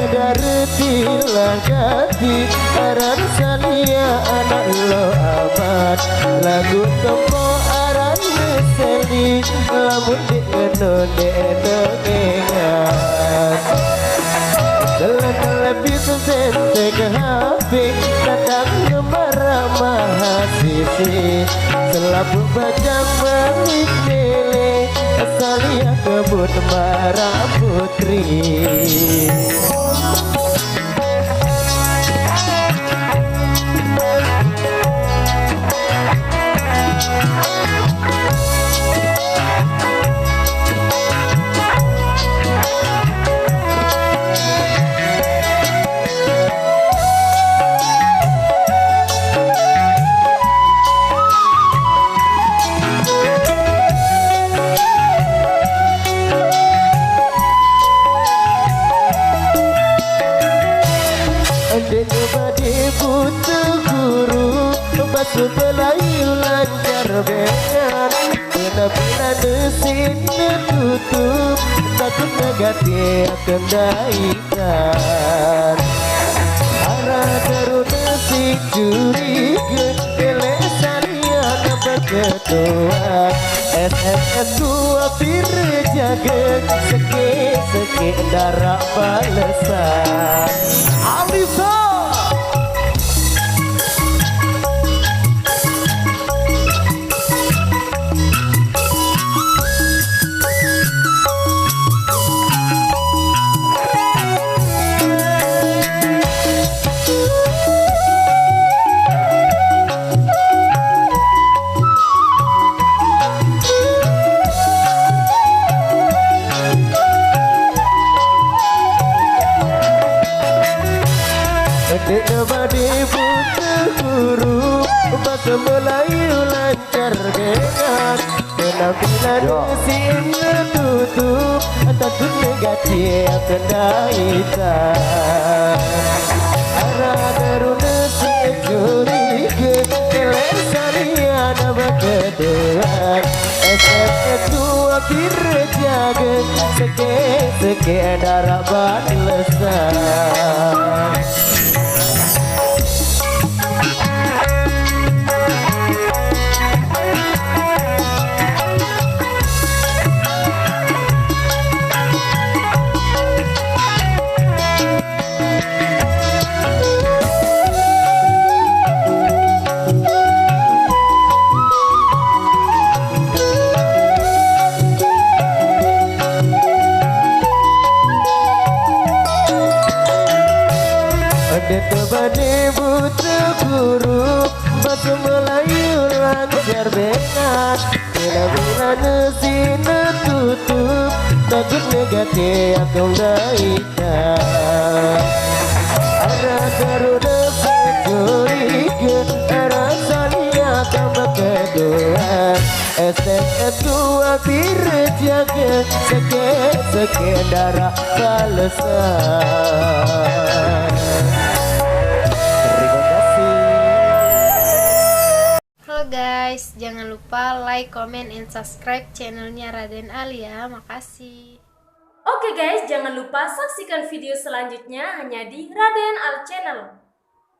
darti langkati aran salia anak lo amat lagu tempo aran meseli lamun dikeno dengengan dalam lebih sente ke HP datang ngemarah mahasiswi selalu bajang mengitele salia kebut marah putri. Sebelayu lancar bengan Pena-pena desin tutup takut negatif kendaikan arah teruna si curiga kelesannya berketuan SMS gua jaga seke darah balesan Alisa. Nobody butuh guru bahasa Melayu lancar dengan penampilan mesin tutup takut negatif kendaikan arah teruna securiga kelesarian berkeduan SMS dua jaga seke darah balesan. Bade butuh guru bahasa Melayu lancar bengan bila-bila nesin tutup takut negatif kendaikan arah teruna curiga rasanya tambah keduan SMS dua jaga seke darah balesan. Guys, jangan lupa like, comment, and subscribe channelnya Raden Ali ya. Makasih. Oke guys, jangan lupa saksikan video selanjutnya hanya di Raden Al Channel.